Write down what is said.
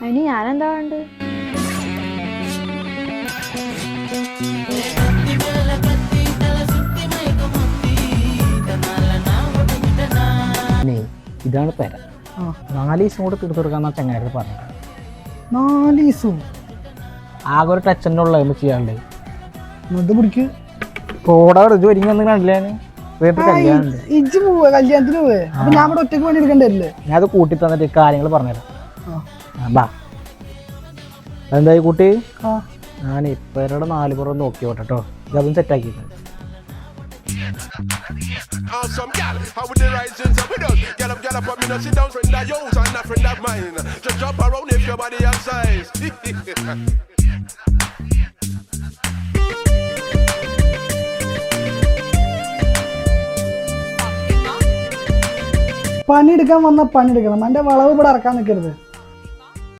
അതിന് ഞാനെന്താ വേണ്ട? ഇതാണ് പെര. 4 ദിവസം കൂടെ തീർത്ത് കൊടുക്കാന്നാ ചങ്ങായിട്ട് പറഞ്ഞത്. 4 ദിവസം ആകെ ഒരു ടച്ചൻ്റെ ഉള്ള ചെയ്യാണ്ട് ഇത് പിടിക്ക്. കോട ഇത് ഒരുങ്ങി വന്ന് കണ്ടില്ലേ? വീട്ടിൽ കല്യാണുണ്ട്. ഇജ്ജ് പോവേ കല്യാണത്തിന് പോവേ? അപ്പൊ ഞാൻ ഇവിടെ ഒറ്റക്ക് പണി എടുക്കണ്ടല്ലേ? ഞാൻ അത് കൂട്ടി തന്നിട്ട് കാര്യങ്ങൾ പറഞ്ഞുതരാം. ബാ എന്തായി കൂട്ടി? ഞാൻ ഇപ്പരുടെ 4 പുറം നോക്കി പോട്ടെട്ടോ. ഇതൊന്നും സെറ്റാക്കിയിട്ടുണ്ട്. Awesome gal, how with the rising so we done. Get up, me no sit down, friend of yours and a friend of mine. Just jump around if your body has size. പണിയെടുക്കാൻ വന്നാൽ പണിയെടുക്കണം. എൻ്റെ വളവ് ഇവിടെ ഇറക്കാൻ നിൽക്കരുത്.